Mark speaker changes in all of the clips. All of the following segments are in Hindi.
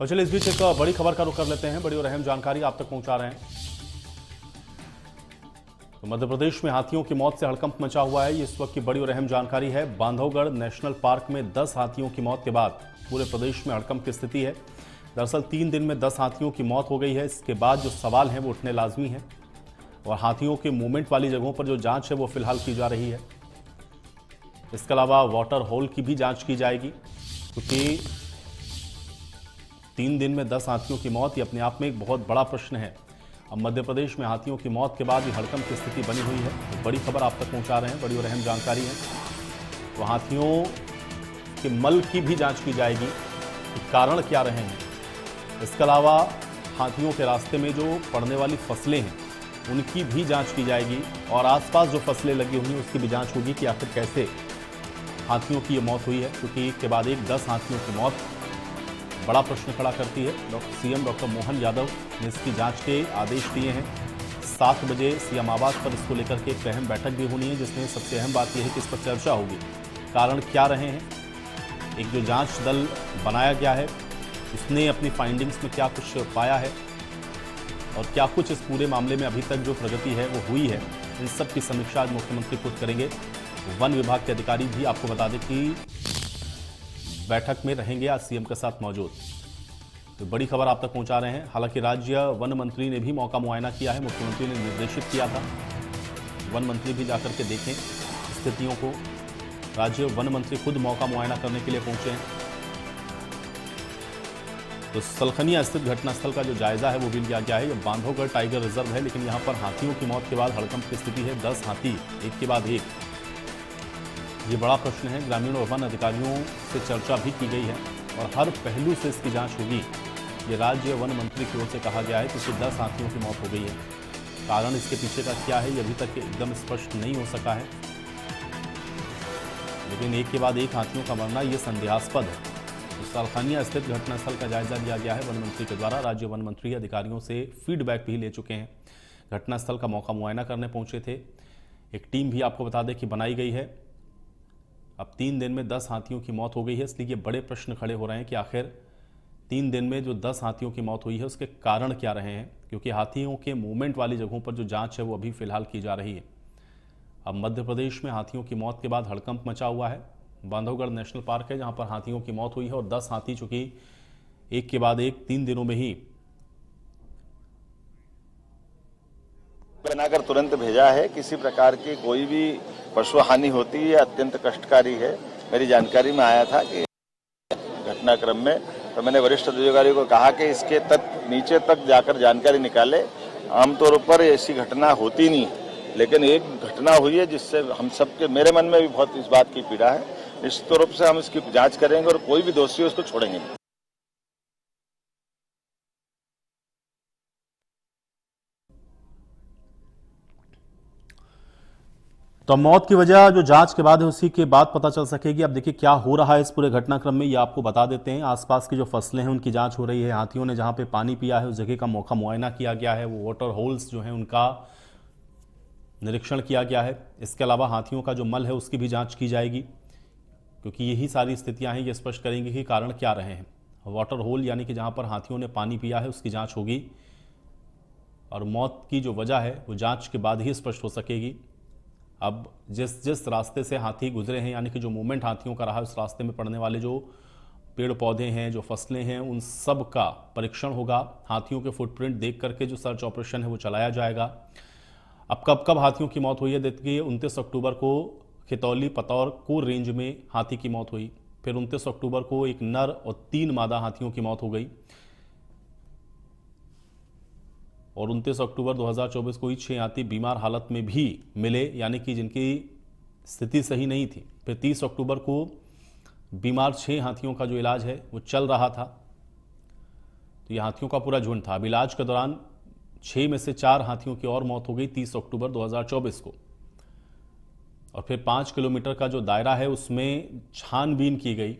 Speaker 1: और चलिए इस बीच एक बड़ी खबर का रुख कर लेते हैं। बड़ी और अहम जानकारी आप तक पहुंचा रहे हैं। तो मध्य प्रदेश में हाथियों की मौत से हड़कंप मचा हुआ है। ये इस वक्त की बड़ी और अहम जानकारी है। बांधवगढ़ नेशनल पार्क में 10 हाथियों की मौत के बाद पूरे प्रदेश में हड़कंप की स्थिति है। दरअसल 3 दिन में 10 हाथियों की मौत हो गई है। इसके बाद जो सवाल हैं वो उठने लाजमी है और हाथियों के मूवमेंट वाली जगहों पर जो जांच है वो फिलहाल की जा रही है। इसके अलावा वाटर होल की भी जांच की जाएगी, क्योंकि 3 दिन में 10 हाथियों की मौत ये अपने आप में एक बहुत बड़ा प्रश्न है। अब मध्य प्रदेश में हाथियों की मौत के बाद भी हड़कंप की स्थिति बनी हुई है। तो बड़ी खबर आप तक पहुंचा रहे हैं, बड़ी और अहम जानकारी है। तो हाथियों के मल की भी जांच की जाएगी कि कारण क्या रहे हैं। इसके अलावा हाथियों के रास्ते में जो पड़ने वाली फसलें हैं उनकी भी जांच की जाएगी और आसपास जो फसलें लगी हुई हैं उसकी भी जांच होगी कि आखिर कैसे हाथियों की ये मौत हुई है, क्योंकि एक के बाद एक 10 हाथियों की मौत बड़ा प्रश्न खड़ा करती है। सीएम डॉक्टर मोहन यादव ने इसकी जांच के आदेश दिए हैं। 7 बजे सीएम आवास पर इसको लेकर के एक अहम बैठक भी होनी है, जिसमें सबसे अहम बात यह है कि इस पर चर्चा होगी, कारण क्या रहे हैं, एक जो जांच दल बनाया गया है उसने अपनी फाइंडिंग्स में क्या कुछ पाया है और क्या कुछ इस पूरे मामले में अभी तक जो प्रगति है वो हुई है। इन सब की समीक्षा आज मुख्यमंत्री खुद करेंगे। वन विभाग के अधिकारी भी आपको बता दें कि बैठक में रहेंगे आज सीएम के साथ मौजूद। तो बड़ी खबर आप तक पहुंचा रहे हैं। हालांकि राज्य वन मंत्री ने भी मौका मुआयना किया है। मुख्यमंत्री ने निर्देशित किया था वन मंत्री भी जाकर के देखें स्थितियों को। राज्य वन मंत्री खुद मौका मुआयना करने के लिए पहुंचे हैं। तो सलखनिया स्थित घटनास्थल का जो जायजा है वो भी लिया गया है। यह बांधवगढ़ टाइगर रिजर्व है, लेकिन यहाँ पर हाथियों की मौत के बाद हड़कंप की स्थिति है। 10 हाथी एक के बाद एक, ये बड़ा प्रश्न है। ग्रामीण और वन अधिकारियों से चर्चा भी की गई है और हर पहलू से इसकी जांच होगी, ये राज्य वन मंत्री की ओर से कहा गया है, क्योंकि 10 हाथियों की मौत हो गई है। कारण इसके पीछे का क्या है ये अभी तक एकदम स्पष्ट नहीं हो सका है, लेकिन एक के बाद एक हाथियों का मरना ये संदेहास्पद है। तो सलखनिया स्थित घटनास्थल का जायजा लिया गया है वन मंत्री के द्वारा। राज्य वन मंत्री अधिकारियों से फीडबैक भी ले चुके हैं। घटनास्थल का मौका मुआयना करने पहुंचे थे। एक टीम भी आपको बता दें कि बनाई गई है। अब 3 दिन में 10 हाथियों की मौत हो गई है, इसलिए ये बड़े प्रश्न खड़े हो रहे हैं कि आखिर 3 दिन में जो 10 हाथियों की मौत हुई है उसके कारण क्या रहे हैं, क्योंकि हाथियों के मूवमेंट वाली जगहों पर जो जांच है वो अभी फिलहाल की जा रही है। अब मध्य प्रदेश में हाथियों की मौत के बाद हड़कंप मचा हुआ है। बांधवगढ़ नेशनल पार्क है जहां पर हाथियों की मौत हुई है और 10 हाथी चूंकि एक के बाद एक 3 दिनों में ही
Speaker 2: बनाकर तुरंत भेजा है। किसी प्रकार की कोई भी पशु हानि होती है अत्यंत कष्टकारी है। मेरी जानकारी में आया था कि घटनाक्रम में, तो मैंने वरिष्ठ अधिकारियों को कहा कि इसके नीचे तक जाकर जानकारी निकाले। आमतौर पर ऐसी घटना होती नहीं, लेकिन एक घटना हुई है जिससे हम सबके, मेरे मन में भी बहुत इस बात की पीड़ा है। निश्चित रूप से हम इसकी जांच करेंगे और कोई भी दोषी है उसको छोड़ेंगे नहीं।
Speaker 1: तो मौत की वजह जो जांच के बाद है उसी के बाद पता चल सकेगी। अब देखिए क्या हो रहा है इस पूरे घटनाक्रम में, ये आपको बता देते हैं। आसपास की जो फसलें हैं उनकी जांच हो रही है। हाथियों ने जहां पे पानी पिया है उस जगह का मौका मुआयना किया गया है। वो वाटर होल्स जो हैं उनका निरीक्षण किया गया है। इसके अलावा हाथियों का जो मल है उसकी भी जांच की जाएगी, क्योंकि यही सारी स्थितियां हैं ये स्पष्ट करेंगी कि कारण क्या रहे हैं। वाटर होल यानी कि जहां पर हाथियों ने पानी पिया है उसकी जांच होगी और मौत की जो वजह है वो जांच के बाद ही स्पष्ट हो सकेगी। अब जिस जिस रास्ते से हाथी गुजरे हैं, यानी कि जो मूवमेंट हाथियों का रहा है, उस रास्ते में पड़ने वाले जो पेड़ पौधे हैं, जो फसलें हैं, उन सब का परीक्षण होगा। हाथियों के फुटप्रिंट देख करके जो सर्च ऑपरेशन है वो चलाया जाएगा। अब कब कब हाथियों की मौत हुई है देखिए। 29 अक्टूबर को खितौली पतौरकोर रेंज में हाथी की मौत हुई। फिर 29 अक्टूबर को एक नर और 3 मादा हाथियों की मौत हो गई और 29 अक्टूबर 2024 को ही 6 हाथी बीमार हालत में भी मिले, यानी कि जिनकी स्थिति सही नहीं थी। फिर 30 अक्टूबर को बीमार 6 हाथियों का जो इलाज है वो चल रहा था। तो ये हाथियों का पूरा झुंड था। अब इलाज के दौरान 6 में से 4 हाथियों की और मौत हो गई 30 अक्टूबर 2024 को। और फिर 5 किलोमीटर का जो दायरा है उसमें छानबीन की गई,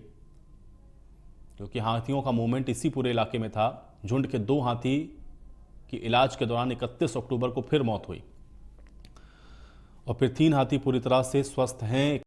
Speaker 1: क्योंकि हाथियों का मूवमेंट इसी पूरे इलाके में था। झुंड के 2 हाथी कि इलाज के दौरान 31 अक्टूबर को फिर मौत हुई और फिर 3 हाथी पूरी तरह से स्वस्थ हैं।